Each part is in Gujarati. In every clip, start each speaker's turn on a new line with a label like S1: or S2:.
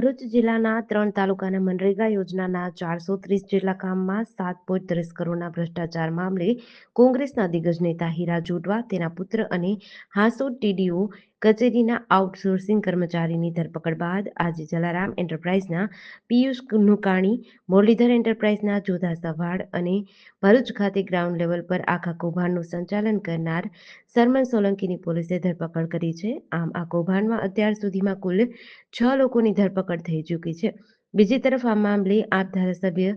S1: ભરૂચ જિલ્લાના 3 તાલુકાના મનરેગા યોજનાના 430 જેટલા કામમાં 7.30 કરોડના ભ્રષ્ટાચાર મામલે કોંગ્રેસના દિગ્ગજ નેતા હીરા જોટવા, તેના પુત્ર અને હાંસોદ ટીડીઓ કચેરીના આઉટસોર્સિંગ કર્મચારીની ધરપકડ બાદ આજે જલારામ એન્ટરપ્રાઇઝના પિયુષ નુકાણી, મુરલીધર એન્ટરપ્રાઇઝના જોધા સવાડ અને ભરૂચ ખાતે ગ્રાઉન્ડ લેવલ પર આખા કૌભાંડનું સંચાલન કરનાર સરમન સોલંકીની પોલીસે ધરપકડ કરી છે. આમ આ કૌભાંડમાં અત્યાર સુધીમાં કુલ 6 લોકોની ધરપકડ થઈ ચૂકી છે. બીજી તરફ આ મામલે આપ ધારાસભ્ય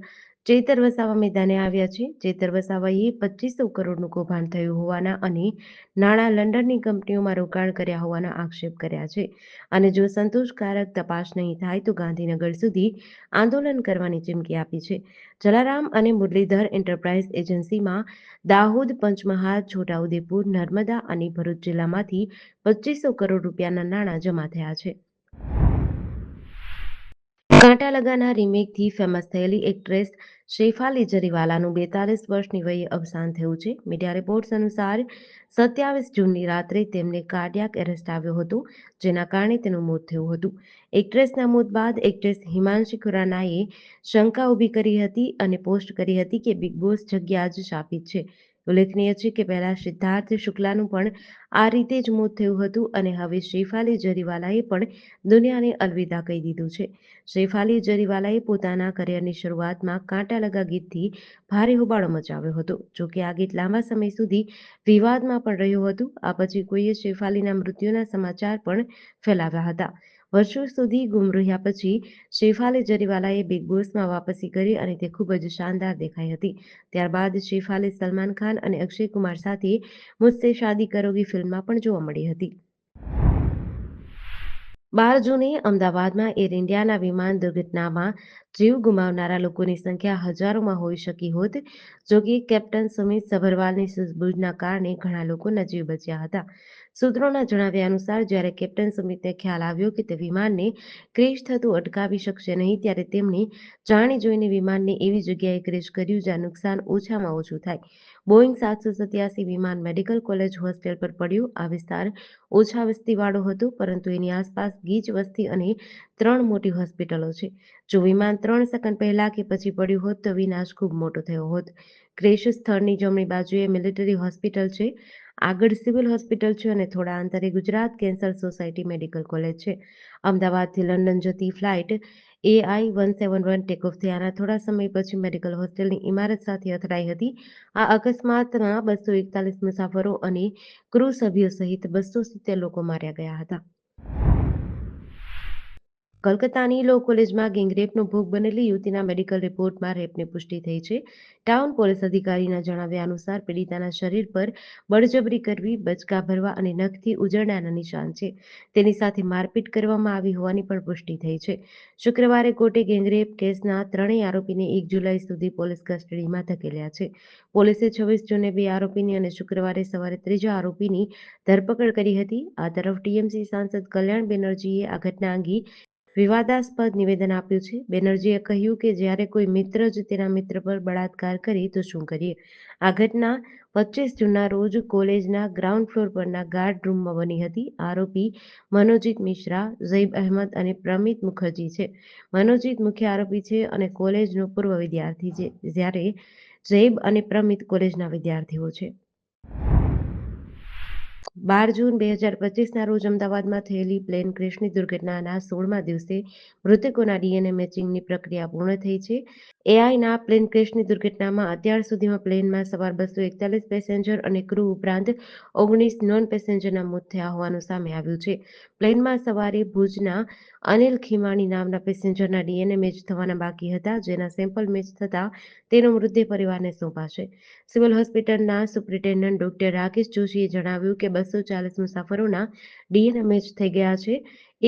S1: ચેતર વસાવા મેદાને આવ્યા છે. ચેતર વસાવાએ 2500 કરોડનું કૌભાંડ થયું હોવાના અને નાણાં લંડનની કંપનીઓમાં રોકાણ કર્યા હોવાના આક્ષેપ કર્યા છે અને જો સંતોષકારક તપાસ નહીં થાય તો ગાંધીનગર સુધી આંદોલન કરવાની ચીમકી આપી છે. જલારામ અને મુરલીધર એન્ટરપ્રાઇઝ એજન્સીમાં દાહોદ, પંચમહાલ, છોટાઉદેપુર, નર્મદા અને ભરૂચ જિલ્લામાંથી 2500 કરોડ રૂપિયાના નાણાં જમા થયા છે. કાંટા લગાના રીમેકથી ફેમસ થયેલી એક્ટ્રેસ શેફાલી જરીવાલાનું 42 વર્ષની વયે અવસાન થયું છે. મીડિયા રિપોર્ટ્સ અનુસાર 27 જૂનની રાત્રે તેમને કાર્ડિયાક એરેસ્ટ આવ્યો હતો, જેના કારણે તેનું મોત થયું હતું. એક્ટ્રેસના મોત બાદ એક્ટ્રેસ હિમાંશી ખુરાનાએ શંકા ઊભી કરી હતી અને પોસ્ટ કરી હતી કે બિગ બોસ જગ્યા જ શાપિત છે. ઉલ્લેખનીય છે કે પહેલા સિદ્ધાર્થ શુક્લાનું પણ આ રીતે જ મોત થયું હતું અને હવે શેફાલી જરીવાલાએ પણ દુનિયાને અલવિદા કહી દીધું છે. શેફાલી જરીવાલાએ પોતાના કરિયરની શરૂઆતમાં કાંટા લગા ગીતથી ભારે હોબાળો મચાવ્યો હતો. જોકે આ ગીત લાંબા સમય સુધી વિવાદમાં પણ રહ્યું હતું. આ પછી કોઈએ શેફાલીના મૃત્યુના સમાચાર પણ ફેલાવ્યા હતા. વર્ષો સુધી ગુમ રહ્યા પછી શેફાલી જરીવાલાએ બિગ બોસમાં વાપસી કરી અને તે ખૂબ જ શાનદાર દેખાઈ હતી. ત્યારબાદ શેફાલી સલમાન ખાન અને અક્ષય કુમાર સાથે મુझसे શાદી કરોગી ફિલ્મમાં પણ જોવા મળી હતી. 12 જૂને અમદાવાદમાં એર ઇન્ડિયાના વિમાન દુર્ઘટનામાં જીવ ગુમાવનારા લોકોની સંખ્યા હજારોમાં હોઈ શકી હોત. જોકે કેપ્ટન સુમિત સભરવાલની સૂઝબૂછના કારણે ઘણા લોકોના જીવ બચ્યા હતા. સૂત્રોના જણાવ્યા અનુસાર જ્યારે કેપ્ટન સુમિતને ખ્યાલ આવ્યો કે તે વિમાનને ક્રેશ થતું અટકાવી શકશે નહીં, ત્યારે તેમણે જાણી જોઈને વિમાનને એવી જગ્યાએ ક્રેશ કર્યું જ્યાં નુકસાન ઓછામાં ઓછું થાય. બોઈંગ 787 વિમાન મેડિકલ કોલેજ હોસ્ટેલ પર પડ્યું. આ વિસ્તાર ઓછા વસ્તીવાળો હતો, પરંતુ એની આસપાસ ગીચ વસ્તી અને 3 મોટી હોસ્પિટલો છે. જો વિમાન 3 સેકન્ડ પહેલા કે પછી પડ્યું હોત તો વિનાશ ખૂબ મોટો થયો હોત. ક્રેશ સ્થળની જમણી બાજુએ મિલિટરી હોસ્પિટલ છે, આગળ સિવિલ હોસ્પિટલ છે અને થોડા અંતરે Gujarat cancer society medical college છે. અમદાવાદથી લંડન જતી ફ્લાઇટ AI-171 ટેકઓફ થયાના થોડા સમય પછી મેડિકલ હોસ્ટેલની ઇમારત સાથે અથડાઈ હતી. આ અકસ્માતમાં 241 મુસાફરો અને ક્રૂ સભ્યો સહિત 270 લોકો માર્યા ગયા હતા. કલકત્તાની લો કોલેજમાં ગેંગરેપનો ભોગ બનેલી યુવતીના મેડિકલ રિપોર્ટમાં રેપની પુષ્ટિ થઈ છે. ટાઉન પોલીસ અધિકારીના જણાવ્યા અનુસાર પીડિતાના શરીર પર બળજબરી કરવી, બચકા ભરવા અને નખથી ઉજળાના નિશાન છે. તેની સાથે મારપીટ કરવામાં આવી હોવાની પણ પુષ્ટિ થઈ છે. શુક્રવારે કોર્ટે ગેંગરેપ કેસના ત્રણેય આરોપીને 1 જુલાઈ સુધી પોલીસ કસ્ટડીમાં ધકેલ્યા છે. પોલીસે 26 જૂને 2 આરોપીની અને શુક્રવારે સવારે ત્રીજા આરોપીની ધરપકડ કરી હતી. આ તરફ ટીએમસી સાંસદ કલ્યાણ બેનર્જીએ આ ઘટના અંગે વિવાદાસ્પદ નિવેદન આપ્યું છે. બેનર્જીએ કહ્યું કે જ્યારે કોઈ મિત્ર જ તેના મિત્ર પર બળાત્કાર કરે તો શું કરીએ. આ ઘટના 25 જૂનના રોજ કોલેજના ગ્રાઉન્ડ ફ્લોર પરના ગાર્ડ રૂમમાં બની હતી. આરોપી મનોજીત મિશ્રા, ઝૈબ અહેમદ અને પ્રમિત મુખર્જી છે. મનોજીત મુખ્ય આરોપી છે અને કોલેજનો પૂર્વ વિદ્યાર્થી છે, જ્યારે ઝૈબ અને પ્રમિત કોલેજના વિદ્યાર્થીઓ છે. 12 જૂન 2025ના રોજ અમદાવાદમાં થયેલી પ્લેન ક્રેશની દુર્ઘટનાના 16મા દિવસે મૃતકોના ડીએનએ મેચિંગની પ્રક્રિયા પૂર્ણ થઈ છે. એઆઈના પ્લેન ક્રેશની દુર્ઘટનામાં અત્યાર સુધીમાં પ્લેનમાં સવાર 241 પેસેન્જર અને ક્રૂ ઉપરાંત 19 નોન પેસેન્જરના મોત થયા હોવાનું સામે આવ્યું છે. પ્લેનમાં સવારે ભુજના અનિલ ખીમાણી નામના પેસેન્જરના ડીએનએ મેચ થવાના બાકી હતા, જેના સેમ્પલ મેચ થતાં તેનો મૃતદેહ પરિવારને સોંપાશે. સિવિલ હોસ્પિટલના સુપ્રિન્ટેન્ડન્ટ ડોક્ટર રાકેશ જોશીએ જણાવ્યું કે 240 મુસાફરોના ડીએનએ મેચ થઈ ગયા છે.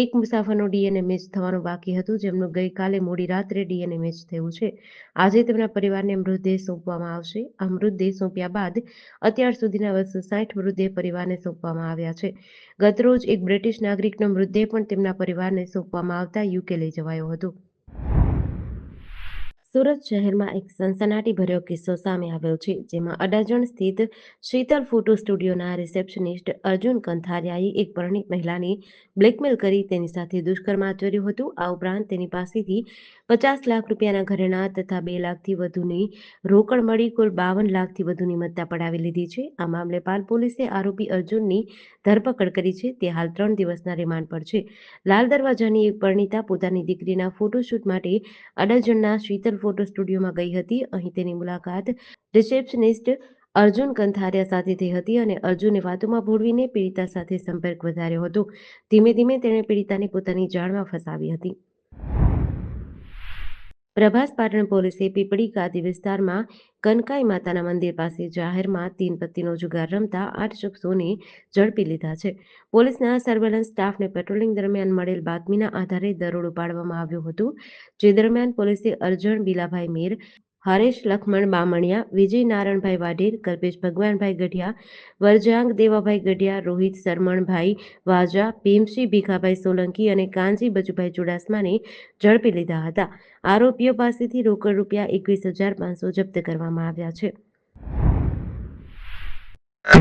S1: એક મુસાફરનો ડીએનએ મેચ થવાનું બાકી હતું, જેમનું ગઈકાલે મોડી રાત્રે ડીએનએ મેચ થયું છે. આજે તેમના પરિવારને મૃતદેહ સોંપવામાં આવશે. આ મૃતદેહ સોંપ્યા બાદ અત્યાર સુધીના 260 મૃતદેહ પરિવારને સોંપવામાં આવ્યા છે. ગતરોજ એક બ્રિટિશ નાગરિકનો મૃતદેહ પણ તેમના પરિવારને સોંપવામાં આવતા યુકે લઈ જવાયો હતો. સુરત શહેરમાં એક સનસનાટીભર્યો કિસ્સો સામે આવ્યો છે, જેમાં અડાજણ સ્થિત શીતલ ફોટો સ્ટુડિયોના રિસેપ્શનિસ્ટ અર્જુન કંથારિયાએ એક પરિણીત મહિલાને બ્લેકમેલ કરી તેની સાથે દુષ્કર્મ આચર્યું હતું. આ ઉપરાંત તેની પાસેથી 50 લાખ રૂપિયાના ઘરેણાં તથા 2 લાખથી વધુની રોકડ મળી કુલ 52 લાખથી વધુની મત્તા પડાવી લીધી છે. આ મામલે પાલ પોલીસે આરોપી અર્જુનની ધરપકડ કરી છે. તે હાલ 3 દિવસના રિમાન્ડ પર છે. લાલ દરવાજાની એક પરિણીતા પોતાની દીકરીના ફોટોશૂટ માટે અડાજણના શીતલ ફોટો સ્ટુડિયોમાં ગઈ હતી. અહીં તેની મુલાકાત રિસેપ્શનિસ્ટ અર્જુન કંથારિયા સાથે થઈ હતી અને અર્જુને વાતોમાં ભોળવીને પીડિતા સાથે સંપર્ક વધાર્યો હતો. ધીમે ધીમે તેણે પીડિતાને પોતાની જાળમાં ફસાવી હતી. પ્રભાસ પાટણ પોલીસે પીપળી ગાદી વિસ્તારમાં કનકાઈ માતાના મંદિર પાસે જાહેરમાં 3 પત્નીનો જુગાર રમતા 8 શખ્સોને ઝડપી લીધા છે. પોલીસના સર્વેલન્સ સ્ટાફને પેટ્રોલિંગ દરમિયાન મળેલ બાતમીના આધારે દરોડો પાડવામાં આવ્યો હતો. જે દરમિયાન પોલીસે અરજણ બીલાભાઈ મેર, હરેશ લખમણ બામણિયા, વિજય નારણભાઈ વાઢેર, કલ્પેશ ભગવાનભાઈ ગઢિયા, વરજાંગ દેવાભાઈ ગઢિયા, રોહિત સરમણભાઈ વાજા, ભીમસિંહ ભીખાભાઈ સોલંકી અને કાનજી બચુભાઈ ચુડાસમાને ઝડપી લીધા હતા. આરોપીઓ પાસેથી રોકડ રૂપિયા 21,500 જપ્ત કરવામાં આવ્યા છે.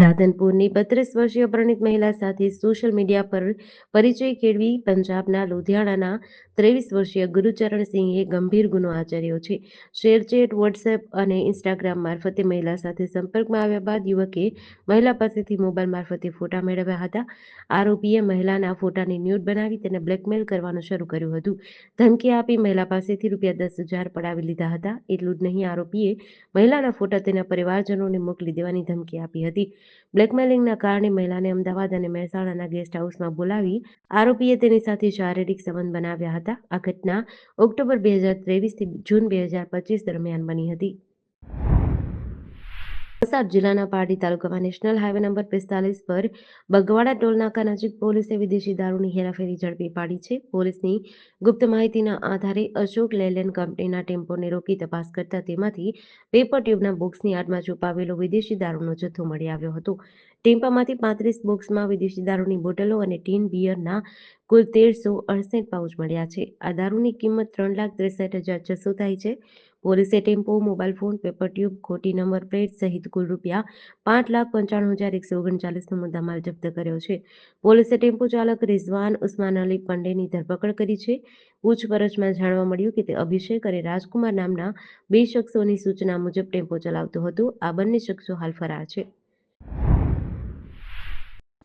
S1: રાધનપુરની 32 વર્ષીય પરિણીત મહિલા સાથે સોશિયલ મીડિયા પર પરિચય કેળવી પંજાબના લુધિયાણાના 23 વર્ષીય ગુરુચરણ સિંહે ગંભીર ગુનો આચર્યો છે. શેરચેટ, વોટ્સએપ અને ઇન્સ્ટાગ્રામ મારફતે મહિલા સાથે સંપર્કમાં આવ્યા બાદ યુવકે મહિલા પાસેથી મોબાઈલ મારફતે ફોટા મેળવ્યા હતા. આરોપીએ મહિલાના ફોટાને ન્યૂડ બનાવી તેને બ્લેકમેલ કરવાનું શરૂ કર્યું હતું. ધમકી આપી મહિલા પાસેથી રૂપિયા 10,000 પડાવી લીધા હતા. એટલું જ નહીં, આરોપીએ મહિલાના ફોટા તેના પરિવારજનોને મોકલી દેવાની ધમકી આપી હતી. બ્લેકમેલિંગના કારણે મહિલાને અમદાવાદ અને મહેસાણાના ગેસ્ટ હાઉસમાં બોલાવી આરોપીએ તેની સાથે શારીરિક સંબંધ બનાવ્યા હતા. આ ઘટના ઓક્ટોબર 2023થી જૂન 2025 દરમિયાન બની હતી. વલસાડ જિલ્લાના પારડી તાલુકામાં નેશનલ હાઈવે નંબર 45 પર બગવાડા ટોલનાકા નજીક પોલીસે વિદેશી દારૂની હેરાફેરી ઝડપી પાડી છે. પોલીસની ગુપ્ત માહિતીના આધારે અશોક લેલેન્ડ કંપનીના ટેમ્પોને રોકી તપાસ કરતા તેમાંથી પેપર ટ્યુબના બોક્સની આડમાં છુપાવેલો વિદેશી દારૂનો જથ્થો મળી આવ્યો હતો. ટેમ્પામાંથી 35 બોક્સમાં વિદેશી દારૂની બોટલો અને ટીન બિયરના કુલ 1,368 પાઉચ મળ્યા છે. આ દારૂની કિંમત 3,63,600 થાય છે. પોલીસે tempo, mobile phone, paper tube, ખોટી નંબર પ્લેટ સહિત કુલ રૂપિયા 5,95,139નો મુદ્દામાલ જપ્ત કર્યો છે. પોલીસે ટેમ્પો ચાલક રિઝવાન ઉસ્માન અલી પંડેની ધરપકડ કરી છે. પૂછપરછમાં જાણવા મળ્યું કે તે અભિષેક અને રાજકુમાર નામના 2 શખ્સોની સૂચના મુજબ ટેમ્પો ચલાવતો હતો. આ બંને શખ્સો હાલ ફરાર છે.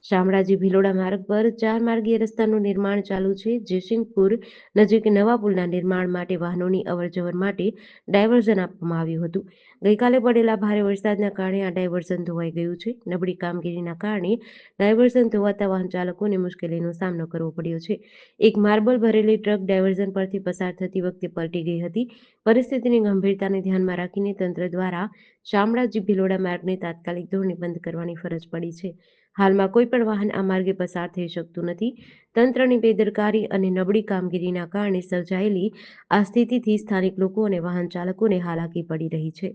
S1: શામળાજી ભિલોડા માર્ગ પર 4 માર્ગીય રસ્તાનું નિર્માણ ચાલુ છે. જયસિંહપુર નજીક નવા પુલના નિર્માણ માટે વાહનોની અવરજવર માટે ડાયવર્ઝન આપવામાં આવ્યું હતું. ગઈકાલે પડેલા ભારે વરસાદના કારણે આ ડાયવર્ઝન ધોવાઈ ગયું છે. નબળી કામગીરીના કારણે ડાયવર્ઝન ધોવાતા વાહન ચાલકોને મુશ્કેલીનો સામનો કરવો પડ્યો છે. એક માર્બલ ભરેલી ટ્રક ડાયવર્ઝન પરથી પસાર થતી વખતે પલટી ગઈ હતી. પરિસ્થિતિની ગંભીરતાને ધ્યાનમાં રાખીને તંત્ર દ્વારા શામળાજી ભિલોડા માર્ગને તાત્કાલિક ધોરણે બંધ કરવાની ફરજ પડી છે. હાલમાં કોઈ પણ વાહન આ માર્ગે પસાર થઈ શકતું નથી. તંત્રની બેદરકારી અને નબળી કામગીરીના કારણે સર્જાયેલી આ સ્થિતિથી સ્થાનિક લોકો અને વાહન ચાલકોને હાલાકી પડી રહી છે.